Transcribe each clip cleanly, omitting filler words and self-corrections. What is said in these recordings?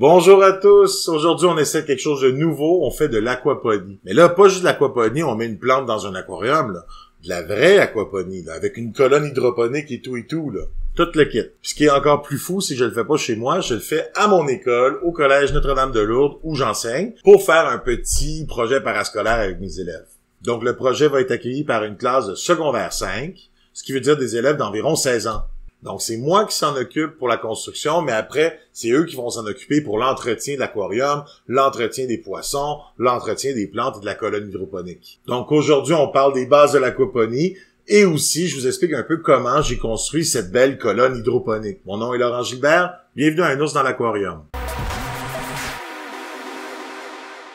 Bonjour à tous! Aujourd'hui, on essaie quelque chose de nouveau. On fait de l'aquaponie. Mais là, pas juste de l'aquaponie, on met une plante dans un aquarium, là. De la vraie aquaponie, là, avec une colonne hydroponique et tout, là. Tout le kit. Puis ce qui est encore plus fou, c'est que je le fais pas chez moi, je le fais à mon école, au collège Notre-Dame-de-Lourdes, où j'enseigne, pour faire un petit projet parascolaire avec mes élèves. Donc, le projet va être accueilli par une classe de secondaire 5, ce qui veut dire des élèves d'environ 16 ans. Donc, c'est moi qui s'en occupe pour la construction, mais après, c'est eux qui vont s'en occuper pour l'entretien de l'aquarium, l'entretien des poissons, l'entretien des plantes et de la colonne hydroponique. Donc, aujourd'hui, on parle des bases de l'aquaponie et aussi, je vous explique un peu comment j'ai construit cette belle colonne hydroponique. Mon nom est Laurent Gilbert, bienvenue à Un ours dans l'aquarium.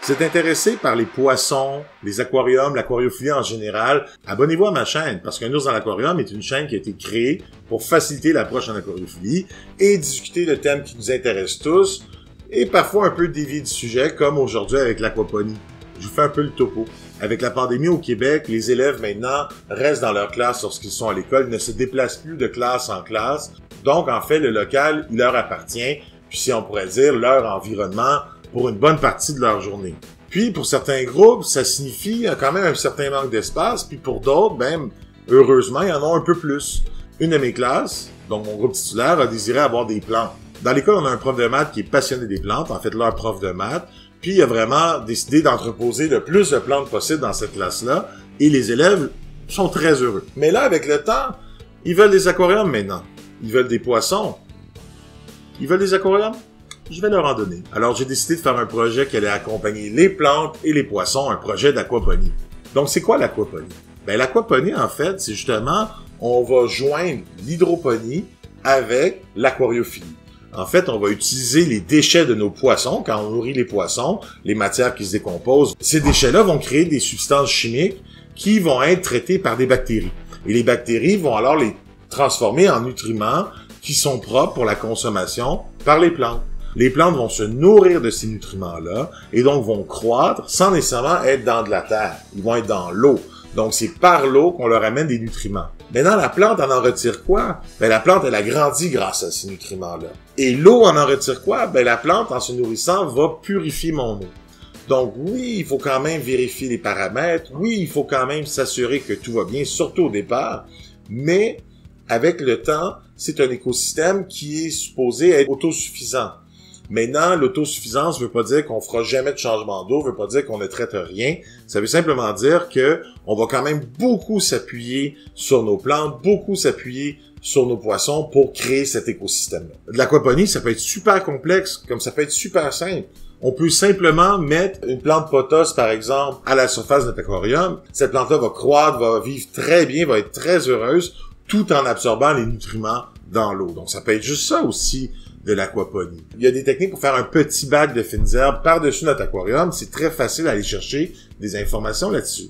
Si vous êtes intéressé par les poissons, les aquariums, l'aquariophilie en général, abonnez-vous à ma chaîne, parce qu'Un ours dans l'aquarium est une chaîne qui a été créée pour faciliter l'approche en aquariophilie et discuter de thèmes qui nous intéressent tous, et parfois un peu dévier du sujet, comme aujourd'hui avec l'aquaponie. Je vous fais un peu le topo. Avec la pandémie au Québec, les élèves maintenant restent dans leur classe lorsqu'ils sont à l'école, ils ne se déplacent plus de classe en classe. Donc, en fait, le local, il leur appartient, puis si on pourrait dire, leur environnement, pour une bonne partie de leur journée. Puis, pour certains groupes, ça signifie quand même un certain manque d'espace, puis pour d'autres, ben, heureusement, il y en a un peu plus. Une de mes classes, donc mon groupe titulaire, a désiré avoir des plantes. Dans l'école, on a un prof de maths qui est passionné des plantes, en fait, leur prof de maths, puis il a vraiment décidé d'entreposer le plus de plantes possible dans cette classe-là, et les élèves sont très heureux. Mais là, avec le temps, ils veulent des aquariums maintenant. Ils veulent des poissons. Ils veulent des aquariums? Je vais leur en donner. Alors, j'ai décidé de faire un projet qui allait accompagner les plantes et les poissons, un projet d'aquaponie. Donc, c'est quoi l'aquaponie? Ben, l'aquaponie, en fait, c'est justement, on va joindre l'hydroponie avec l'aquariophilie. En fait, on va utiliser les déchets de nos poissons, quand on nourrit les poissons, les matières qui se décomposent. Ces déchets-là vont créer des substances chimiques qui vont être traitées par des bactéries. Et les bactéries vont alors les transformer en nutriments qui sont propres pour la consommation par les plantes. Les plantes vont se nourrir de ces nutriments-là et donc vont croître sans nécessairement être dans de la terre. Ils vont être dans l'eau. Donc, c'est par l'eau qu'on leur amène des nutriments. Maintenant, la plante en retire quoi? Ben, la plante, elle a grandi grâce à ces nutriments-là. Et l'eau en retire quoi? Ben, la plante, en se nourrissant, va purifier mon eau. Donc, oui, il faut quand même vérifier les paramètres. Oui, il faut quand même s'assurer que tout va bien, surtout au départ. Mais, avec le temps, c'est un écosystème qui est supposé être autosuffisant. Maintenant, l'autosuffisance veut pas dire qu'on fera jamais de changement d'eau, veut pas dire qu'on ne traite rien. Ça veut simplement dire que on va quand même beaucoup s'appuyer sur nos plantes, beaucoup s'appuyer sur nos poissons pour créer cet écosystème-là. De l'aquaponie, ça peut être super complexe, comme ça peut être super simple. On peut simplement mettre une plante pothos, par exemple, à la surface de notre aquarium. Cette plante-là va croître, va vivre très bien, va être très heureuse, tout en absorbant les nutriments dans l'eau. Donc, ça peut être juste ça aussi, de l'aquaponie. Il y a des techniques pour faire un petit bac de fines herbes par-dessus notre aquarium. C'est très facile d'aller chercher des informations là-dessus.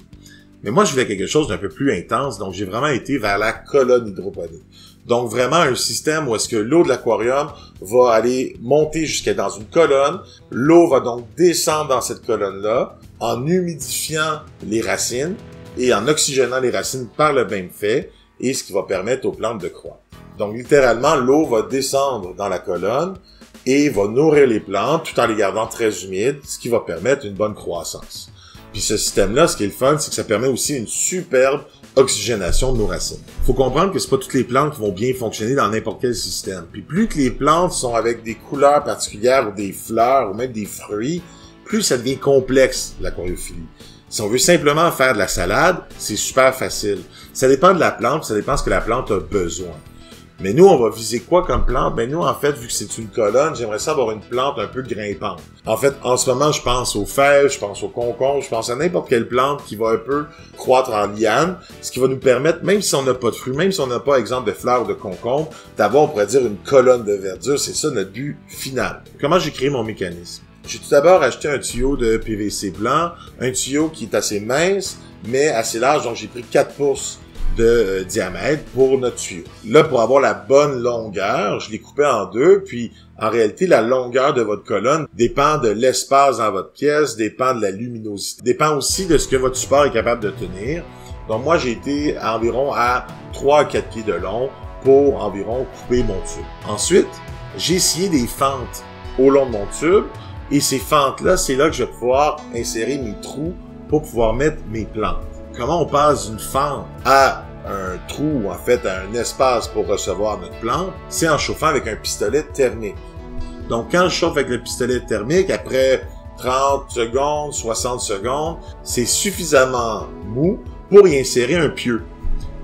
Mais moi, je voulais quelque chose d'un peu plus intense, donc j'ai vraiment été vers la colonne hydroponique. Donc vraiment un système où est-ce que l'eau de l'aquarium va aller monter jusqu'à dans une colonne. L'eau va donc descendre dans cette colonne-là en humidifiant les racines et en oxygénant les racines par le même fait, et ce qui va permettre aux plantes de croître. Donc, littéralement, l'eau va descendre dans la colonne et va nourrir les plantes tout en les gardant très humides, ce qui va permettre une bonne croissance. Puis ce système-là, ce qui est le fun, c'est que ça permet aussi une superbe oxygénation de nos racines. Faut comprendre que c'est pas toutes les plantes qui vont bien fonctionner dans n'importe quel système. Puis plus que les plantes sont avec des couleurs particulières ou des fleurs ou même des fruits, plus ça devient complexe, l'aquariophilie. Si on veut simplement faire de la salade, c'est super facile. Ça dépend de la plante, ça dépend de ce que la plante a besoin. Mais nous, on va viser quoi comme plante? Ben nous, en fait, vu que c'est une colonne, j'aimerais ça avoir une plante un peu grimpante. En fait, en ce moment, je pense aux fèves, je pense aux concombres, je pense à n'importe quelle plante qui va un peu croître en liane, ce qui va nous permettre, même si on n'a pas de fruits, même si on n'a pas, exemple, de fleurs ou de concombres, d'avoir, on pourrait dire, une colonne de verdure. C'est ça notre but final. Comment j'ai créé mon mécanisme? J'ai tout d'abord acheté un tuyau de PVC blanc, un tuyau qui est assez mince, mais assez large, donc j'ai pris 4 pouces de diamètre pour notre tuyau. Là, pour avoir la bonne longueur, je l'ai coupé en deux, puis en réalité, la longueur de votre colonne dépend de l'espace dans votre pièce, dépend de la luminosité, dépend aussi de ce que votre support est capable de tenir. Donc moi, j'ai été environ à 3 à 4 pieds de long pour environ couper mon tuyau. Ensuite, j'ai scié des fentes au long de mon tube. Et ces fentes-là, c'est là que je vais pouvoir insérer mes trous pour pouvoir mettre mes plantes. Comment on passe d'une fente à un trou, ou en fait à un espace pour recevoir notre plante? C'est en chauffant avec un pistolet thermique. Donc quand je chauffe avec le pistolet thermique, après 30 secondes, 60 secondes, c'est suffisamment mou pour y insérer un pieu.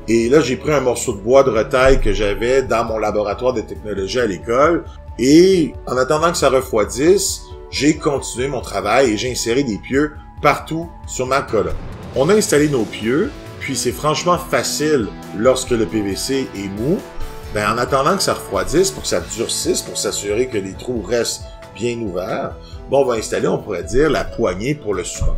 Et là, j'ai pris un morceau de bois de retaille que j'avais dans mon laboratoire de technologie à l'école. Et en attendant que ça refroidisse, j'ai continué mon travail et j'ai inséré des pieux partout sur ma colonne. On a installé nos pieux, puis c'est franchement facile lorsque le PVC est mou. En attendant que ça refroidisse, pour que ça durcisse, pour s'assurer que les trous restent bien ouverts, on va installer, on pourrait dire, la poignée pour le support.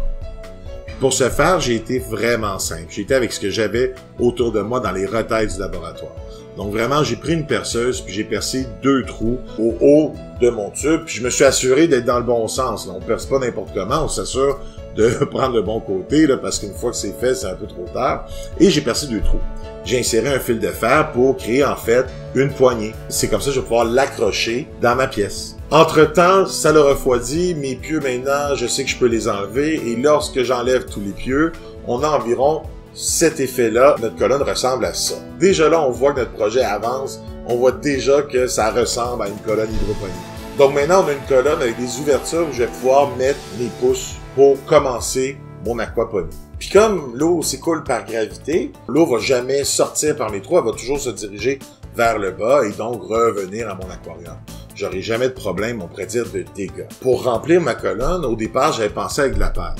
Pour ce faire, j'ai été vraiment simple. J'ai été avec ce que j'avais autour de moi dans les retailles du laboratoire. Donc vraiment, j'ai pris une perceuse, puis j'ai percé 2 trous au haut de mon tube, puis je me suis assuré d'être dans le bon sens. Là, on perce pas n'importe comment, on s'assure de prendre le bon côté, là, parce qu'une fois que c'est fait, c'est un peu trop tard. Et j'ai percé 2 trous. J'ai inséré un fil de fer pour créer en fait une poignée. C'est comme ça que je vais pouvoir l'accrocher dans ma pièce. Entre-temps, ça l'a refroidi. Mes pieux maintenant, je sais que je peux les enlever. Et lorsque j'enlève tous les pieux, on a environ cet effet-là. Notre colonne ressemble à ça. Déjà là, on voit que notre projet avance. On voit déjà que ça ressemble à une colonne hydroponique. Donc maintenant, on a une colonne avec des ouvertures où je vais pouvoir mettre mes pouces pour commencer mon aquaponie. Puis comme l'eau s'écoule par gravité, l'eau va jamais sortir par mes trous, elle va toujours se diriger vers le bas et donc revenir à mon aquarium. J'aurai jamais de problème, on pourrait dire, de dégâts. Pour remplir ma colonne, au départ, j'avais pensé avec de la paille.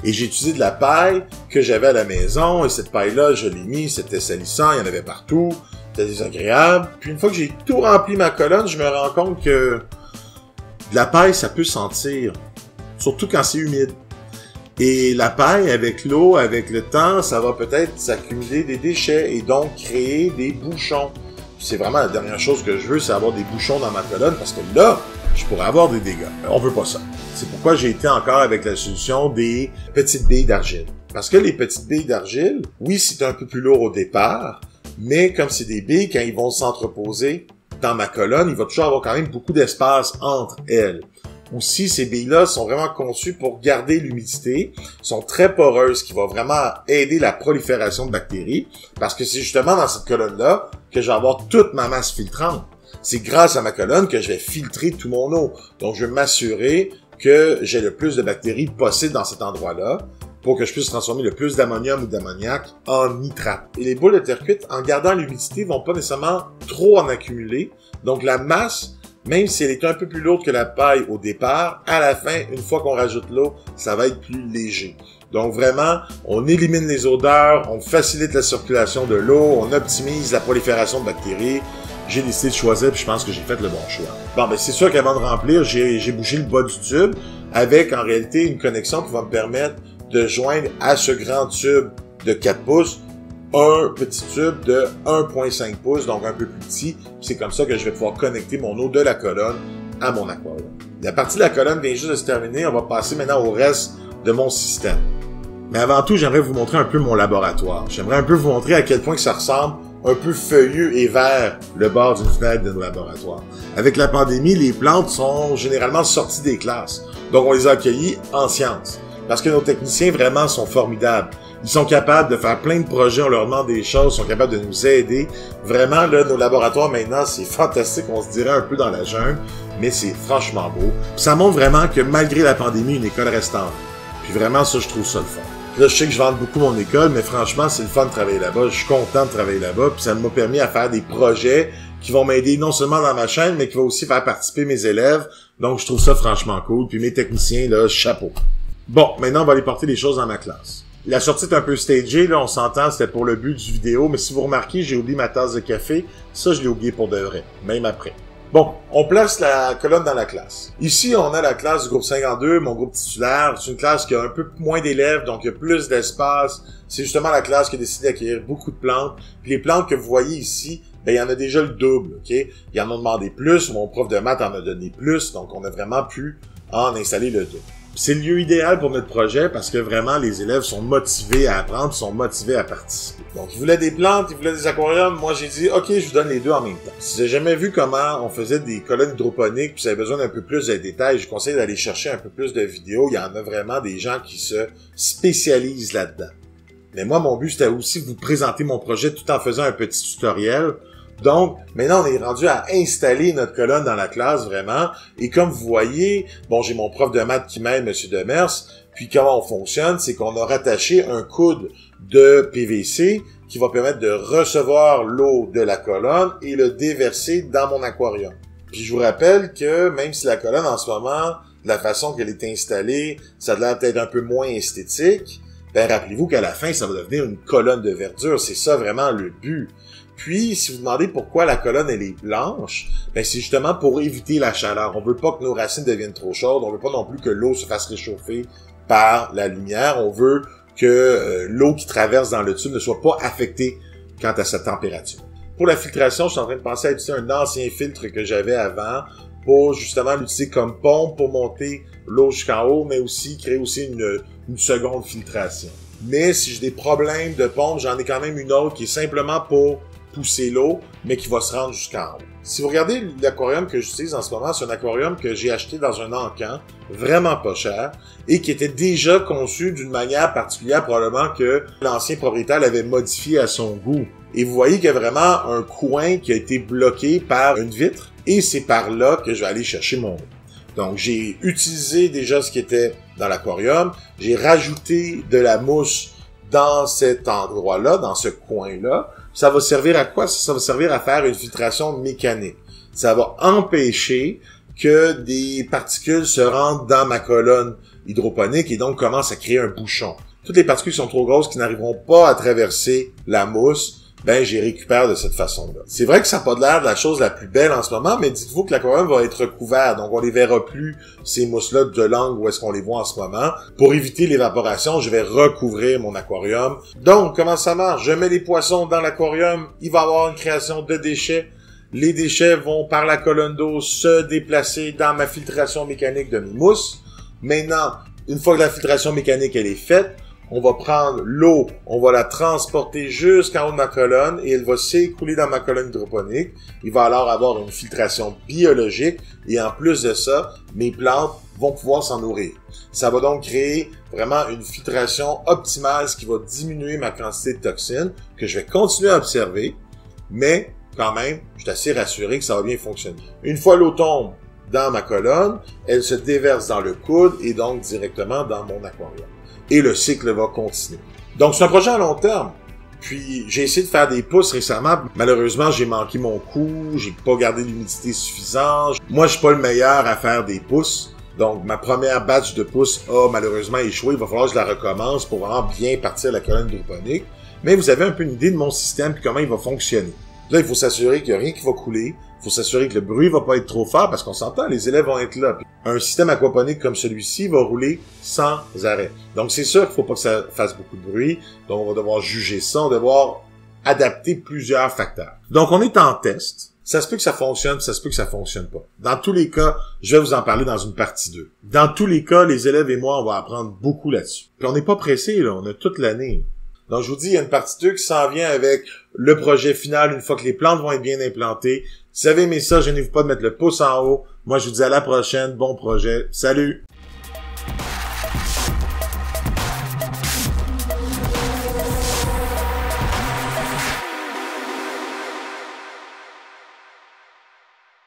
Et j'ai utilisé de la paille que j'avais à la maison, et cette paille-là, je l'ai mis, c'était salissant, il y en avait partout, c'était désagréable. Puis une fois que j'ai tout rempli ma colonne, je me rends compte que de la paille, ça peut sentir, surtout quand c'est humide. Et la paille, avec l'eau, avec le temps, ça va peut-être s'accumuler des déchets et donc créer des bouchons. C'est vraiment la dernière chose que je veux, c'est avoir des bouchons dans ma colonne parce que là, je pourrais avoir des dégâts. On veut pas ça. C'est pourquoi j'ai été encore avec la solution des petites billes d'argile. Parce que les petites billes d'argile, oui, c'est un peu plus lourd au départ, mais comme c'est des billes, quand ils vont s'entreposer dans ma colonne, il va toujours avoir quand même beaucoup d'espace entre elles. Aussi, ces billes-là sont vraiment conçues pour garder l'humidité, sont très poreuses, ce qui va vraiment aider la prolifération de bactéries, parce que c'est justement dans cette colonne-là que je vais avoir toute ma masse filtrante. C'est grâce à ma colonne que je vais filtrer tout mon eau. Donc, je vais m'assurer que j'ai le plus de bactéries possible dans cet endroit-là pour que je puisse transformer le plus d'ammonium ou d'ammoniac en nitrate. Et les boules de terre cuite, en gardant l'humidité, vont pas nécessairement trop en accumuler. Donc, la masse, même si elle est un peu plus lourde que la paille au départ, à la fin, une fois qu'on rajoute l'eau, ça va être plus léger. Donc vraiment, on élimine les odeurs, on facilite la circulation de l'eau, on optimise la prolifération de bactéries. J'ai décidé de choisir, puis je pense que j'ai fait le bon choix. Bon, c'est sûr qu'avant de remplir, j'ai bouché le bas du tube avec en réalité une connexion qui va me permettre de joindre à ce grand tube de 4 pouces un petit tube de 1,5 pouces, donc un peu plus petit. C'est comme ça que je vais pouvoir connecter mon eau de la colonne à mon aquarium. La partie de la colonne vient juste de se terminer. On va passer maintenant au reste de mon système. Mais avant tout, j'aimerais vous montrer un peu mon laboratoire. J'aimerais un peu vous montrer à quel point que ça ressemble un peu feuillus et vert le bord d'une fenêtre de nos laboratoires. Avec la pandémie, les plantes sont généralement sorties des classes. Donc, on les a accueillies en sciences. Parce que nos techniciens, vraiment, sont formidables. Ils sont capables de faire plein de projets, on leur demande des choses, ils sont capables de nous aider. Vraiment, là, nos laboratoires, maintenant, c'est fantastique, on se dirait un peu dans la jungle, mais c'est franchement beau. Puis ça montre vraiment que malgré la pandémie, une école reste en vie. Puis vraiment, ça, je trouve ça le fun. Là, je sais que je vante beaucoup mon école, mais franchement, c'est le fun de travailler là-bas. Je suis content de travailler là-bas, puis ça m'a permis à faire des projets qui vont m'aider non seulement dans ma chaîne, mais qui vont aussi faire participer mes élèves. Donc, je trouve ça franchement cool. Puis mes techniciens, là, chapeau. Bon, maintenant, on va aller porter les choses dans ma classe. La sortie est un peu stagée, là, on s'entend, c'était pour le but du vidéo, mais si vous remarquez, j'ai oublié ma tasse de café. Ça, je l'ai oublié pour de vrai, même après. Bon, on place la colonne dans la classe. Ici, on a la classe du groupe 52, mon groupe titulaire. C'est une classe qui a un peu moins d'élèves, donc il y a plus d'espace. C'est justement la classe qui a décidé d'accueillir beaucoup de plantes. Puis les plantes que vous voyez ici, il y en a déjà le double, ok? Ils en ont demandé plus, mon prof de maths en a donné plus, donc on a vraiment pu en installer le double. C'est le lieu idéal pour notre projet parce que vraiment, les élèves sont motivés à apprendre, sont motivés à participer. Donc, ils voulaient des plantes, ils voulaient des aquariums. Moi, j'ai dit, OK, je vous donne les deux en même temps. Si vous n'avez jamais vu comment on faisait des colonnes hydroponiques, puis vous avez besoin d'un peu plus de détails, je vous conseille d'aller chercher un peu plus de vidéos. Il y en a vraiment des gens qui se spécialisent là-dedans. Mais moi, mon but, c'était aussi de vous présenter mon projet tout en faisant un petit tutoriel. Donc, maintenant, on est rendu à installer notre colonne dans la classe, vraiment. Et comme vous voyez, bon, j'ai mon prof de maths qui m'aide, M. Demers. Puis, comment on fonctionne, c'est qu'on a rattaché un coude de PVC qui va permettre de recevoir l'eau de la colonne et le déverser dans mon aquarium. Puis, je vous rappelle que même si la colonne, en ce moment, de la façon qu'elle est installée, ça a l'air peut-être un peu moins esthétique, ben, rappelez-vous qu'à la fin, ça va devenir une colonne de verdure. C'est ça vraiment le but. Puis, si vous demandez pourquoi la colonne elle est blanche, ben c'est justement pour éviter la chaleur. On veut pas que nos racines deviennent trop chaudes. On veut pas non plus que l'eau se fasse réchauffer par la lumière. On veut que l'eau qui traverse dans le tube ne soit pas affectée quant à sa température. Pour la filtration, je suis en train de penser à utiliser un ancien filtre que j'avais avant pour justement l'utiliser comme pompe pour monter l'eau jusqu'en haut, mais aussi créer aussi une seconde filtration. Mais si j'ai des problèmes de pompe, j'en ai quand même une autre qui est simplement pour pousser l'eau, mais qui va se rendre jusqu'en haut. Si vous regardez l'aquarium que j'utilise en ce moment, c'est un aquarium que j'ai acheté dans un encan, vraiment pas cher, et qui était déjà conçu d'une manière particulière, probablement que l'ancien propriétaire l'avait modifié à son goût. Et vous voyez qu'il y a vraiment un coin qui a été bloqué par une vitre, et c'est par là que je vais aller chercher mon eau. Donc, j'ai utilisé déjà ce qui était dans l'aquarium, j'ai rajouté de la mousse dans cet endroit-là, dans ce coin-là. Ça va servir à quoi? Ça va servir à faire une filtration mécanique. Ça va empêcher que des particules se rendent dans ma colonne hydroponique et donc commencent à créer un bouchon. Toutes les particules qui sont trop grosses, qui n'arriveront pas à traverser la mousse, ben j'y récupère de cette façon-là. C'est vrai que ça n'a pas l'air de la chose la plus belle en ce moment, mais dites-vous que l'aquarium va être recouvert, donc on les verra plus, ces mousses-là de l'angle où est-ce qu'on les voit en ce moment. Pour éviter l'évaporation, je vais recouvrir mon aquarium. Donc, comment ça marche? Je mets les poissons dans l'aquarium, il va y avoir une création de déchets. Les déchets vont par la colonne d'eau se déplacer dans ma filtration mécanique de mes mousses. Maintenant, une fois que la filtration mécanique elle est faite, on va prendre l'eau, on va la transporter jusqu'en haut de ma colonne et elle va s'écouler dans ma colonne hydroponique. Il va alors avoir une filtration biologique et en plus de ça, mes plantes vont pouvoir s'en nourrir. Ça va donc créer vraiment une filtration optimale, ce qui va diminuer ma quantité de toxines que je vais continuer à observer, mais quand même, je suis assez rassuré que ça va bien fonctionner. Une fois l'eau tombe dans ma colonne, elle se déverse dans le coude et donc directement dans mon aquarium. Et le cycle va continuer. Donc, c'est un projet à long terme. Puis, j'ai essayé de faire des pousses récemment. Malheureusement, j'ai manqué mon coup. J'ai pas gardé l'humidité suffisante. Moi, je suis pas le meilleur à faire des pousses. Donc, ma première batch de pousses a malheureusement échoué. Il va falloir que je la recommence pour vraiment bien partir la colonne hydroponique. Mais vous avez un peu une idée de mon système et comment il va fonctionner. Là, il faut s'assurer qu'il n'y a rien qui va couler. Il faut s'assurer que le bruit va pas être trop fort parce qu'on s'entend, les élèves vont être là. Un système aquaponique comme celui-ci va rouler sans arrêt. Donc, c'est sûr qu'il faut pas que ça fasse beaucoup de bruit. Donc, on va devoir juger ça. On va devoir adapter plusieurs facteurs. Donc, on est en test. Ça se peut que ça fonctionne, ça se peut que ça fonctionne pas. Dans tous les cas, je vais vous en parler dans une partie 2. Dans tous les cas, les élèves et moi, on va apprendre beaucoup là-dessus. Puis on n'est pas pressé, là. On a toute l'année. Donc, je vous dis, il y a une partie 2 qui s'en vient avec le projet final une fois que les plantes vont être bien implantées. Si vous avez aimé ça, gênez-vous pas de mettre le pouce en haut. Moi, je vous dis à la prochaine. Bon projet. Salut!